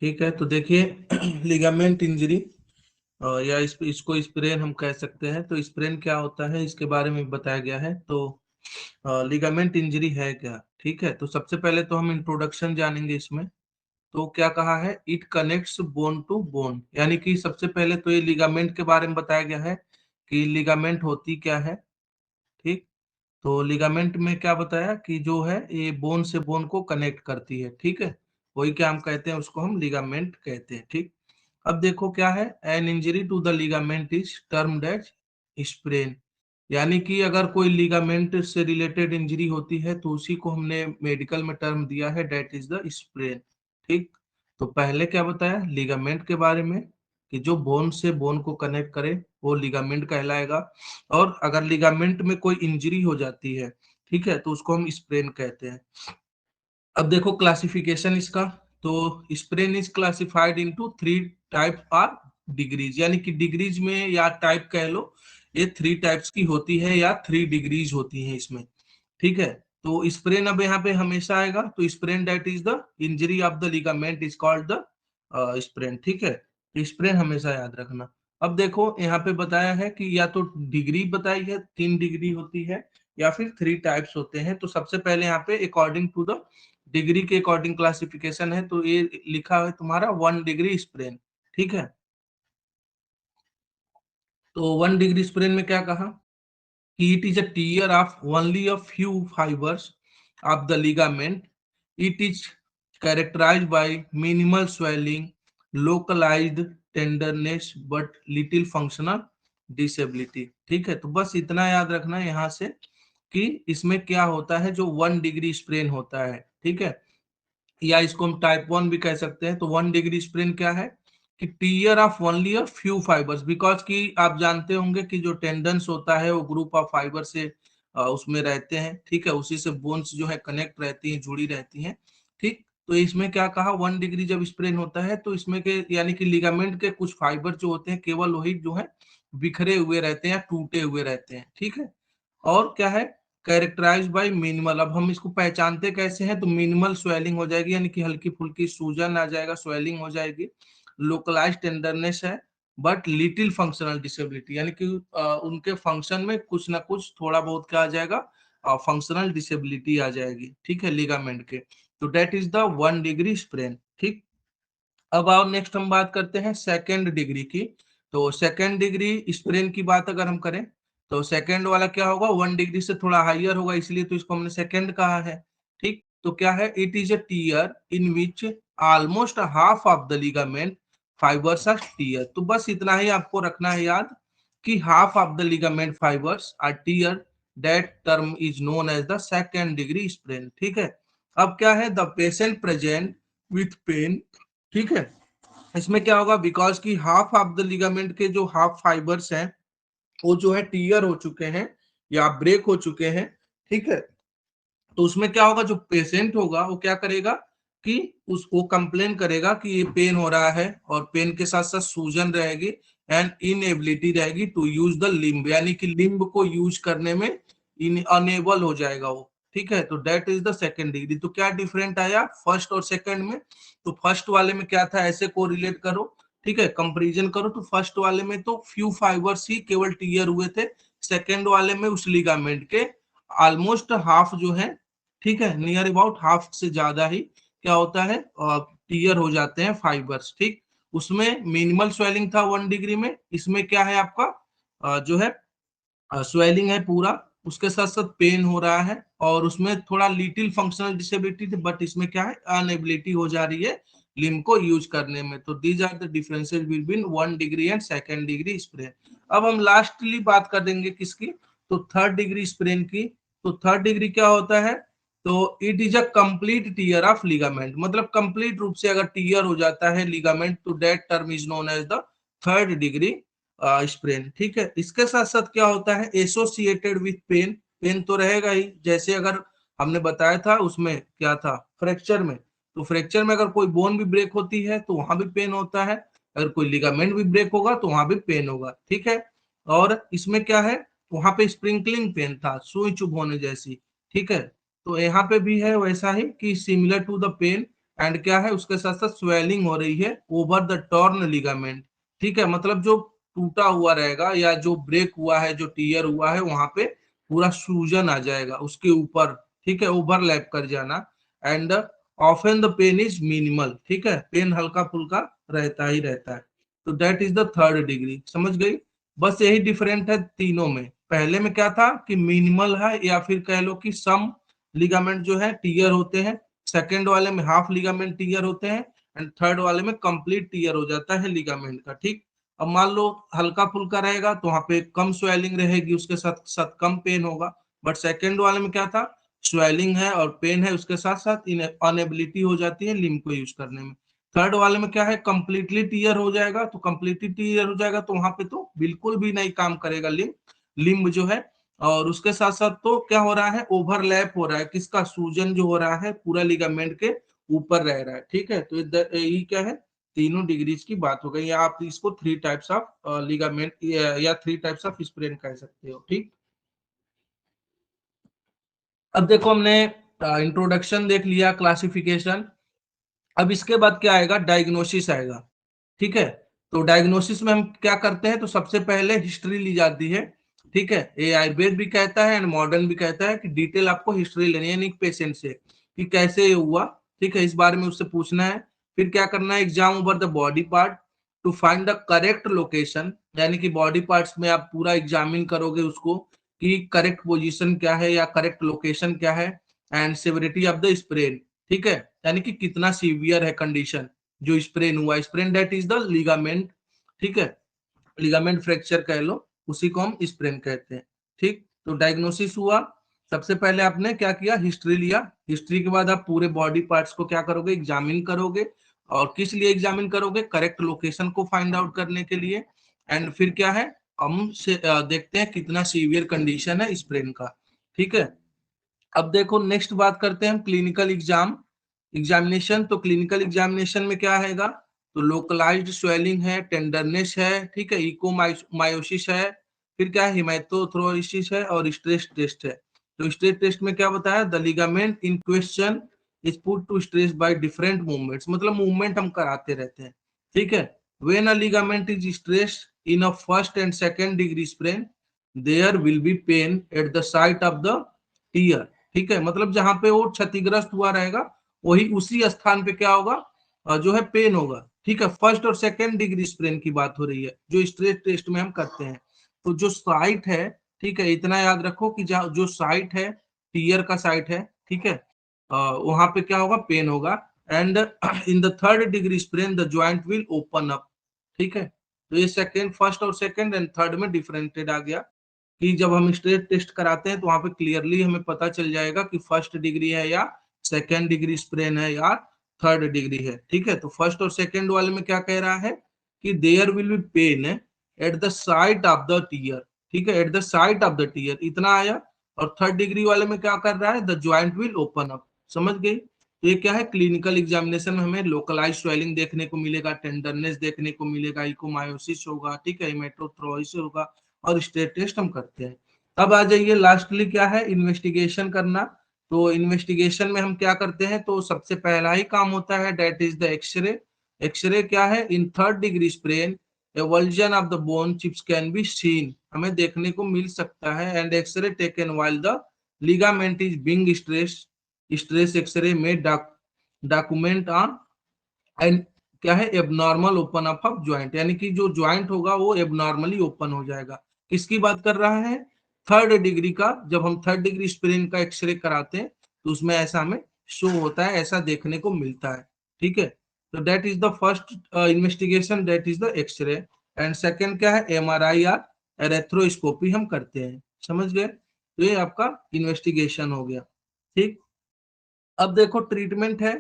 ठीक है, तो देखिए लिगामेंट इंजरी या इसको स्प्रेन हम कह सकते हैं। तो स्प्रेन क्या होता है इसके बारे में बताया गया है। तो लिगामेंट इंजरी है क्या, ठीक है। तो सबसे पहले तो हम इंट्रोडक्शन जानेंगे इसमें। तो क्या कहा है, it connects bone to bone, यानी कि सबसे पहले तो ये लिगामेंट के बारे में बताया गया है कि लिगामेंट होती क्या है। ठीक, तो लिगामेंट में क्या बताया कि जो है ये बोन से बोन को कनेक्ट करती है, ठीक है। वही क्या हम कहते हैं, उसको हम लिगामेंट कहते हैं। ठीक, अब देखो क्या है, an injury to the ligament is termed as sprain, यानी कि अगर कोई लिगामेंट से रिलेटेड इंजरी होती है तो उसी को हमने मेडिकल में टर्म दिया है, डेट इज द स्प्रेन। ठीक, तो पहले क्या बताया लिगामेंट के बारे में कि जो बोन से बोन को कनेक्ट करे वो लिगामेंट कहलाएगा। और अगर लिगामेंट में कोई इंजरी हो जाती है, ठीक है, तो उसको हम स्प्रेन कहते हैं। अब देखो क्लासिफिकेशन इसका। तो sprain is classified into three type or degrees, यानी कि डिग्रीज में या टाइप कह लो, ये थ्री टाइप्स की होती है या थ्री डिग्रीज होती है इसमें। ठीक है, तो स्प्रेन अब यहाँ पे हमेशा आएगा, तो sprain that is the injury of the ligament is called the sprain. ठीक है, तो स्प्रेन हमेशा याद रखना। अब देखो यहाँ पे बताया है कि या तो डिग्री बताई है, तीन डिग्री होती है, या फिर थ्री टाइप्स होते हैं। तो सबसे पहले यहाँ पे अकॉर्डिंग टू द डिग्री के अकॉर्डिंग क्लासिफिकेशन है, तो ये लिखा है तुम्हारा 1 डिग्री स्प्रेन। ठीक है, तो 1 डिग्री स्प्रेन में क्या कहा कि it is a tear of only a few fibres of the ligament. It is characterised by minimal swelling, localised tenderness but little functional disability. ठीक है, तो बस इतना याद रखना यहाँ से कि इसमें क्या होता है, जो 1 डिग्री स्प्रेन होता है, ठीक है, या इसको हम टाइप 1 भी कह सकते हैं। तो 1 डिग्री स्प्रेन क्या है कि tear of only a few fibres, because कि आप जानते होंगे कि जो टेंडन्स होता है वो ग्रुप ऑफ फाइबर से उसमें रहते हैं, ठीक है, उसी से बोन्स जो है कनेक्ट रहती हैं, जुड़ी रहती हैं। ठीक, तो इसमें क्या कहा 1 डिग्री जब स्प्रेन होता है तो इसमें के यानी कि लिगामेंट के कुछ फाइबर जो होते हैं केवल वही जो है बिखरे हुए रहते हैं या टूटे हुए रहते हैं। ठीक है, और क्या है, कैरेक्टराइज बाय मिनिमल। अब हम इसको पहचानते कैसे हैं, तो मिनिमल स्वेलिंग हो जाएगी, यानी कि हल्की फुल्की सूजन आ जाएगा, स्वेलिंग हो जाएगी। लोकलाइज टेंडरनेस है, बट लिटिल फंक्शनल डिसेबिलिटी, यानी कि उनके फंक्शन में कुछ ना कुछ थोड़ा बहुत क्या आ जाएगा, फंक्शनल डिसेबिलिटी आ जाएगी। ठीक है, लिगामेंट के। तो that is the 1 degree sprain. ठीक, अब आओ नेक्स्ट हम बात करते हैं सेकेंड डिग्री की। तो सेकेंड डिग्री स्प्रेन की बात अगर हम करें तो सेकेंड वाला क्या होगा, 1 डिग्री से थोड़ा हाइयर होगा, इसलिए तो इसको हमने सेकेंड कहा है। ठीक, तो क्या है, it is a tear in which almost half of the ligament fibres are tear. तो बस इतना ही आपको रखना है याद कि half of the ligament fibres are tear, that term is known as the second degree sprain. ठीक है, अब क्या है, the patient present with pain. ठीक है, इसमें क्या होगा, बिकॉज की हाफ ऑफ द लिगामेंट के जो हाफ फाइबर्स हैं वो जो है टीयर हो चुके हैं या ब्रेक हो चुके हैं। ठीक है, तो उसमें क्या होगा, जो पेशेंट होगा वो क्या करेगा कि उसको कंप्लेन करेगा कि ये पेन हो रहा है, और पेन के साथ साथ सूजन रहेगी एंड इनएबिलिटी रहेगी टू यूज द लिम्ब, यानी कि लिम्ब को यूज करने में अनेबल हो जाएगा वो। ठीक है, तो that is the second degree. तो क्या डिफरेंट आया फर्स्ट और सेकेंड में, तो फर्स्ट वाले में क्या था, ऐसे को रिलेट करो, ठीक है, कंपेरिजन करो। तो फर्स्ट वाले में तो फ्यू फाइबर्स ही केवल टीयर हुए थे, सेकेंड वाले में उस लिगामेंट के ऑलमोस्ट हाफ जो है, ठीक है, नियर अबाउट हाफ से ज्यादा ही क्या होता है, टीयर हो जाते हैं फाइबर्स। ठीक, उसमें मिनिमल स्वेलिंग था 1 डिग्री में, इसमें क्या है आपका जो है स्वेलिंग है पूरा, उसके साथ साथ पेन हो रहा है, और उसमें थोड़ा लिटिल फंक्शनल डिसेबिलिटी थी, बट इसमें क्या है अनएबिलिटी हो जा रही है लिम्ब को यूज करने में। तो these are the differences between 1 degree and second degree sprain. अब हम लास्टली बात कर देंगे किसकी, तो थर्ड डिग्री स्प्रेन की। तो थर्ड डिग्री क्या होता है, तो it is a complete tear of ligament, मतलब कंप्लीट रूप से अगर टीयर हो जाता है लिगामेंट तो that term is known as the third degree sprain. ठीक है, इसके साथ साथ क्या होता है, एसोसिएटेड विथ पेन। पेन तो रहेगा ही, जैसे अगर हमने बताया था उसमें क्या था फ्रैक्चर में, तो फ्रैक्चर में अगर कोई बोन भी ब्रेक होती है तो वहां भी पेन होता है, अगर कोई लिगामेंट भी ब्रेक होगा तो वहां भी पेन होगा। ठीक है, और इसमें क्या है, वहां पे स्प्रिंकलिंग पेन था, सुई चुभ होने जैसी। ठीक है, तो यहाँ पे भी है वैसा ही कि similar to the pain and क्या है उसके साथ साथ स्वेलिंग हो रही है ओवर द टॉर्न लिगामेंट। ठीक है, मतलब जो टूटा हुआ रहेगा या जो ब्रेक हुआ है, जो टीयर हुआ है, वहां पे पूरा सूजन आ जाएगा उसके ऊपर। ठीक है, ओवरलैप कर जाना। And often the pain is minimal. ठीक है, पेन हल्का फुल्का रहता ही रहता है। तो that is the third degree. समझ गई? बस यही डिफरेंट है तीनों में। पहले में क्या था कि मिनिमल है, या फिर कह लो कि सम लिगामेंट जो है टीयर होते हैं। सेकेंड वाले में हाफ लिगामेंट टीयर होते हैं। एंड थर्ड वाले में कंप्लीट टीयर हो जाता है लिगामेंट का। ठीक, अब मान लो हल्का फुल्का रहेगा तो वहां पे कम स्वेलिंग रहेगी, उसके साथ साथ कम पेन होगा। बट सेकेंड वाले में क्या था, स्वेलिंग है और पेन है, उसके साथ साथ अनएबिलिटी हो जाती है लिम्ब को यूज करने में। थर्ड वाले में क्या है, कंप्लीटली टीयर हो जाएगा। तो कंप्लीटली टीयर हो जाएगा तो वहां पे तो बिल्कुल भी नहीं काम करेगा लिम्ब जो है। और उसके साथ साथ तो क्या हो रहा है, ओवरलैप हो रहा है, किसका, सूजन जो हो रहा है पूरा लिगामेंट के ऊपर रह रहा है। ठीक है, तो ये क्या है, तीनों डिग्रीज की बात हो गई। या आप इसको थ्री टाइप्स ऑफ लिगामेंट या थ्री टाइप्स ऑफ स्प्रेन कह सकते हो। ठीक, अब देखो हमने इंट्रोडक्शन देख लिया, क्लासिफिकेशन। अब इसके बाद क्या आएगा, डायग्नोसिस आएगा। ठीक है, तो डायग्नोसिस में हम क्या करते हैं, तो सबसे पहले हिस्ट्री ली जाती है। ठीक है, ये आयुर्वेद भी कहता है एंड मॉडर्न भी कहता है कि डिटेल आपको हिस्ट्री लेनी है, यानी पेशेंट से कि कैसे ये हुआ। ठीक है, इस बारे में उससे पूछना है। फिर क्या करना है, exam over the body part two find the correct location, यानी कि बॉडी पार्ट्स में आप पूरा एग्जामिन करोगे उसको कि करेक्ट पोजीशन क्या है या करेक्ट लोकेशन क्या है। And severity of the sprain. ठीक है, यानी कि कितना सीवियर है कंडीशन जो स्प्रेन हुआ। Sprain that is the ligament. ठीक है, लिगामेंट फ्रैक्चर कह लो, उसी को हम स्प्रेन कहते हैं। ठीक, तो डायग्नोसिस हुआ। सबसे पहले आपने क्या किया, हिस्ट्री लिया। हिस्ट्री के बाद आप पूरे बॉडी पार्ट्स को क्या करोगे, एग्जामिन करोगे। और किस लिए एग्जामिन करोगे, करेक्ट लोकेशन को फाइंड आउट करने के लिए। एंड फिर क्या है, हम देखते हैं कितना सीवियर कंडीशन है स्प्रेन का। ठीक है, अब देखो नेक्स्ट बात करते हैं हम क्लिनिकल एग्जामिनेशन। तो क्लिनिकल एग्जामिनेशन में क्या आएगा, तो लोकलाइज्ड स्वेलिंग है, टेंडरनेस है, ठीक है, इकोमायोसिस है, फिर क्या है, हिमेटोथ्रोइसिस है, और स्ट्रेस टेस्ट है। तो स्ट्रेस टेस्ट में क्या बताया, the ligament in question is put to stress by different movements, मतलब मूवमेंट हम कराते रहते हैं। ठीक है, when a ligament is stress in a first and second degree sprain there will be pain at the site of the tear. ठीक है, मतलब जहां पे वो क्षतिग्रस्त हुआ रहेगा वही उसी स्थान पे क्या होगा, जो है पेन होगा। ठीक है, फर्स्ट और सेकेंड डिग्री स्प्रेन की बात हो रही है जो स्ट्रेस टेस्ट में हम करते हैं। तो जो साइट है, ठीक है, इतना याद रखो कि जो साइट है, टीयर का साइट है, ठीक है, वहां पे क्या होगा, पेन होगा। And in the third degree sprain the joint will open up. ठीक है, तो ये सेकेंड, फर्स्ट और सेकेंड एंड थर्ड में डिफरेंटेड आ गया कि जब हम स्ट्रेस टेस्ट कराते हैं तो वहां पे क्लियरली हमें पता चल जाएगा कि फर्स्ट डिग्री है या सेकेंड डिग्री स्प्रेन है या थर्ड डिग्री है। ठीक है, तो फर्स्ट और सेकेंड वाले में क्या कह रहा है कि there will be pain at the site of the tear. ठीक है, at the site of the tear, इतना आया। और थर्ड डिग्री वाले में क्या कर रहा है, the joint will open up. समझ गई? तो ये क्या है, क्लिनिकल एग्जामिनेशन में हमें लोकलाइज स्वेलिंग देखने को मिलेगा, टेंडरनेस देखने को मिलेगा, इकोमायोसिस होगा, ठीक है, हेमेटोथ्रोइसिस होगा, और स्टेट टेस्ट हम करते हैं। अब आ जाइए लास्टली क्या है, इन्वेस्टिगेशन करना। तो इन्वेस्टिगेशन में हम क्या करते हैं, तो सबसे पहला ही काम होता है that is the x-ray. X-ray क्या है, in third degree sprain avulsion of the bone chips can be seen, हमें देखने को मिल सकता है। And x-ray taken while the ligament is being stress, stress x-ray में डॉक्यूमेंट ऑन एंड क्या है, abnormal open up of joint, यानी कि जो ज्वाइंट होगा वो एबनॉर्मली ओपन हो जाएगा। किसकी बात कर रहा है, थर्ड डिग्री का। जब हम थर्ड डिग्री स्प्रेन का एक्सरे कराते हैं तो उसमें ऐसा हमें शो होता है, ऐसा देखने को मिलता है। ठीक है, तो that is the first investigation, that is the x-ray. And second क्या है, एमआरआई या एरेथ्रोस्कोपी हम करते हैं। समझ गए? तो ये आपका इन्वेस्टिगेशन हो गया। ठीक, अब देखो ट्रीटमेंट है।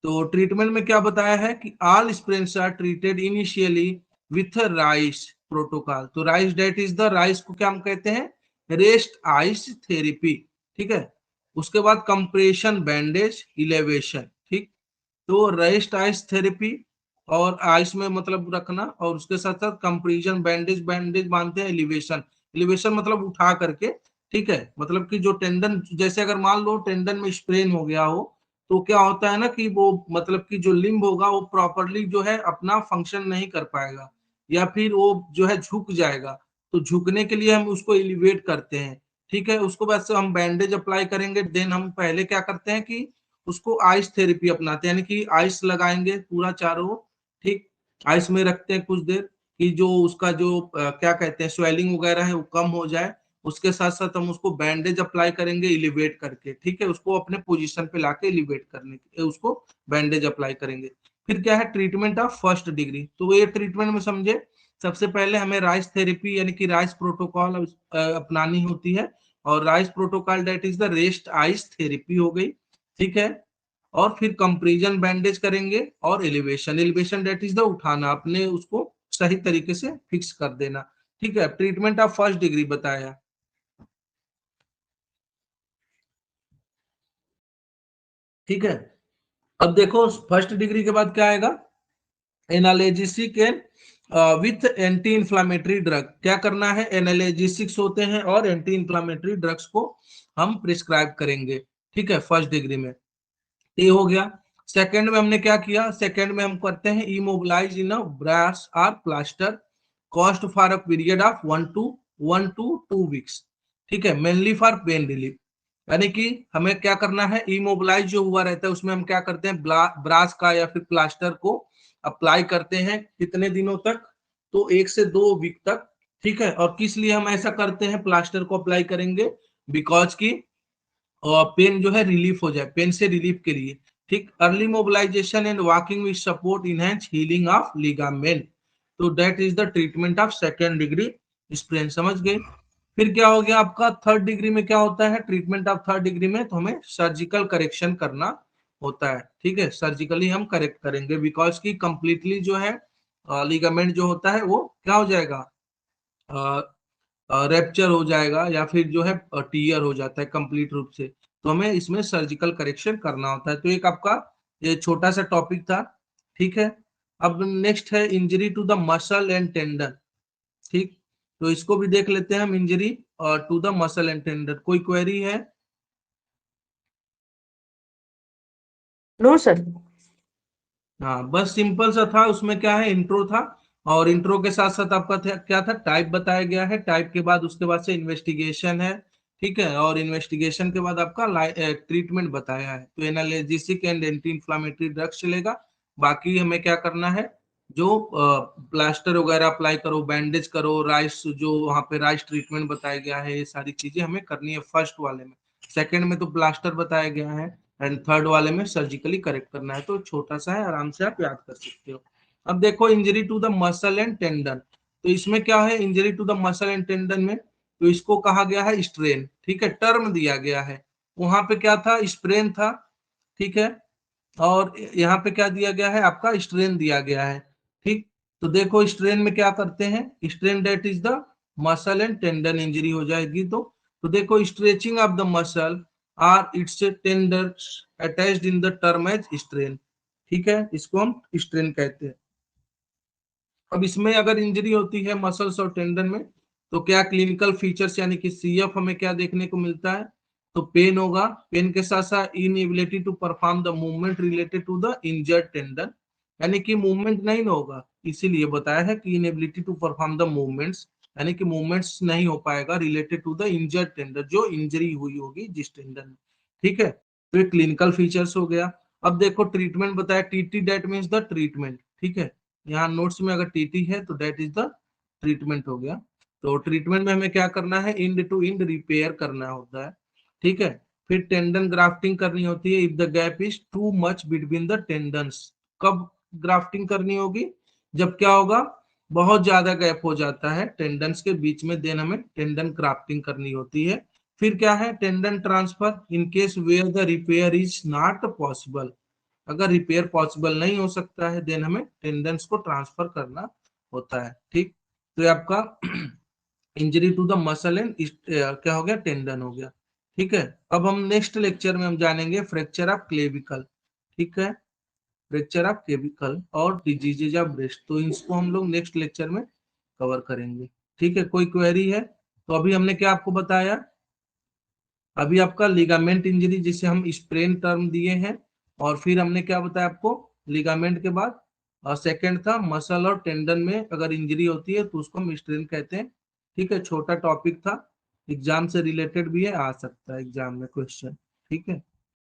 तो ट्रीटमेंट में क्या बताया है कि all sprains are treated initially with RICE protocol. तो RICE that is the, RICE को क्या हम कहते हैं, रेस्ट आइस थेरेपी। ठीक है, उसके बाद कंप्रेशन बैंडेज इलेवेशन। ठीक, तो रेस्ट आइस थेरेपी और आइस में मतलब रखना, और उसके साथ साथ कंप्रेशन बैंडेज, बैंडेज बांधते हैं, एलिवेशन, एलिवेशन मतलब उठा करके। ठीक है, मतलब कि जो टेंडन, जैसे अगर मान लो टेंडन में स्प्रेन हो गया हो तो क्या होता है ना कि वो मतलब कि जो लिम्ब होगा वो प्रॉपरली जो है अपना फंक्शन नहीं कर पाएगा, या फिर वो जो है झुक जाएगा। तो झुकने के लिए हम उसको एलिवेट करते हैं, ठीक है। उसको बाद से हम बैंडेज अप्लाई करेंगे। देन हम पहले क्या करते हैं कि उसको आइस थेरेपी अपनाते हैं, यानी कि आइस लगाएंगे पूरा चारों ओर, ठीक। आइस में रखते हैं कुछ देर कि जो उसका जो क्या कहते हैं स्वेलिंग वगैरह है वो कम हो जाए। उसके साथ साथ हम उसको बैंडेज अप्लाई करेंगे एलिवेट करके, ठीक है। उसको अपने पोजीशन पे लाके एलिवेट करने के उसको बैंडेज अप्लाई करेंगे। फिर क्या है ट्रीटमेंट ऑफ फर्स्ट डिग्री। तो ये ट्रीटमेंट में समझे, सबसे पहले हमें राइस थेरेपी यानी कि राइस प्रोटोकॉल अपनानी होती है। और rice protocol that is the rest ice therapy हो गई, ठीक है। और फिर कंप्रीजन बैंडेज करेंगे और elevation, elevation that is the उठाना, अपने उसको सही तरीके से फिक्स कर देना, ठीक है। ट्रीटमेंट ऑफ फर्स्ट डिग्री बताया, ठीक है। अब देखो फर्स्ट डिग्री के बाद क्या आएगा, analgesic and with anti inflammatory drug. क्या करना है, एनाल्जेसिक्स होते हैं और एंटी इंफ्लामेटरी ड्रग्स को हम प्रिस्क्राइब करेंगे, ठीक है, फर्स्ट डिग्री में। ये हो गया। सेकंड में हमने क्या किया, सेकंड में हम करते हैं इमोबिलाइज इन अ ब्रास और plaster, cost for a period of 1 to 2 weeks, ठीक है, मेनली फॉर पेन रिलीफ। यानी कि हमें क्या करना है, इमोबिलाइज जो हुआ रहता है उसमें हम क्या करते हैं, ब्रास का या फिर प्लास्टर को अप्लाई करते हैं कितने दिनों तक, तो 1 से 2 वीक तक, ठीक है। और किस लिए हम ऐसा करते हैं, प्लास्टर को अप्लाई करेंगे बिकॉज की पेन जो है रिलीफ हो जाए, पेन से रिलीफ के लिए, ठीक। Early mobilisation and walking with support enhance healing of ligament. तो that is the treatment of second degree sprain, समझ गए। फिर क्या हो गया आपका थर्ड डिग्री में, क्या होता है ट्रीटमेंट ऑफ थर्ड डिग्री में, तो हमें सर्जिकल करेक्शन करना होता है, ठीक है। सर्जिकली हम करेक्ट करेंगे बिकॉज की कंप्लीटली जो है लिगामेंट जो होता है वो क्या हो जाएगा, रैप्चर हो जाएगा या फिर जो है टीयर हो जाता है कंप्लीट रूप से। तो हमें इसमें सर्जिकल करेक्शन करना होता है। तो एक आपका ये छोटा सा टॉपिक था, ठीक है। अब नेक्स्ट है injury to the muscle and tendon, ठीक। तो इसको भी देख लेते हैं हम, injury to the muscle and tendon. कोई क्वेरी है? No sir. हाँ बस सिंपल सा था, उसमें क्या है इंट्रो था, और इंट्रो के साथ साथ आपका क्या था, टाइप बताया गया है, टाइप के बाद उसके बाद से इन्वेस्टिगेशन है, ठीक है। और इन्वेस्टिगेशन के बाद आपका ट्रीटमेंट बताया है। तो analgesic and anti inflammatory drugs चलेगा। बाकी हमें क्या करना है, जो प्लास्टर वगैरह अप्लाई करो, बैंडेज करो, राइस जो वहाँ पे राइस ट्रीटमेंट बताया गया है, ये सारी चीजें हमें करनी है फर्स्ट वाले में। सेकेंड में तो प्लास्टर बताया गया है, एंड थर्ड वाले में सर्जिकली करेक्ट करना है। तो छोटा सा है, आराम से आप याद कर सकते हो। अब देखो injury to the muscle and tendon. तो इसमें क्या है, injury to the muscle and tendon में तो इसको कहा गया है स्ट्रेन, ठीक है, टर्म दिया गया है। वहां पे क्या था, स्प्रेन था, ठीक है। और यहाँ पे क्या दिया गया है, आपका स्ट्रेन दिया गया है, ठीक। तो देखो स्ट्रेन में क्या करते हैं, strain that is the muscle and tendon injury हो जाएगी। तो देखो stretching of the muscle or its tendons attached in the term as strain, ठीक है, इसको हम स्ट्रेन कहते हैं। अब इसमें अगर इंजरी होती है मसल्स और टेंडन में, तो क्या क्लिनिकल फीचर्स यानी कि सीएफ हमें क्या देखने को मिलता है, तो पेन होगा, पेन के साथ साथ inability to perform the movement related to the injured tendon, यानी कि मूवमेंट नहीं होगा, इसीलिए बताया है कि inability to perform the movements, यानी कि मूवमेंट्स नहीं हो पाएगा related to the injured tendon, जो इंजरी हुई होगी जिस टेंडन में, ठीक है। तो ये क्लिनिकल फीचर्स हो गया। अब देखो ट्रीटमेंट बताया, TT that means the treatment, ठीक है। यहाँ नोट्स में अगर टीटी है तो दैट इज द ट्रीटमेंट हो गया। तो ट्रीटमेंट में हमें क्या करना है, इंड टू इंड रिपेयर करना होता है, ठीक है। फिर टेंडन ग्राफ्टिंग करनी होती है if the gap is too much between the tendons. कब ग्राफ्टिंग करनी होगी, जब क्या होगा, बहुत ज्यादा गैप हो जाता है टेंडन्स के बीच में, देन हमें टेंडन ग्राफ्टिंग करनी होती है। फिर क्या है, tendon transfer in case where the repair is not possible. अगर रिपेयर पॉसिबल नहीं हो सकता है देन हमें टेंडन्स को ट्रांसफर करना होता है, ठीक। तो ये आपका injury to the muscle and क्या हो गया, टेंडन हो गया, ठीक है। अब हम नेक्स्ट लेक्चर में हम जानेंगे फ्रैक्चर ऑफ क्लेविकल, ठीक है, फ्रैक्चर ऑफ क्लेविकल और डिजीजेज ऑफ ब्रेस्ट। तो इसको हम लोग नेक्स्ट लेक्चर में कवर करेंगे, ठीक है। कोई क्वेरी है? तो अभी हमने क्या आपको बताया, अभी आपका लिगामेंट इंजरी जिसे हम स्प्रेन टर्म दिए हैं, और फिर हमने क्या बताया आपको लिगामेंट के बाद, और सेकंड था मसल और टेंडन में अगर इंजरी होती है तो उसको हम स्ट्रेन कहते हैं। ठीक है, छोटा टॉपिक था, एग्जाम से रिलेटेड भी है, आ सकता है एग्जाम में क्वेश्चन। ठीक है।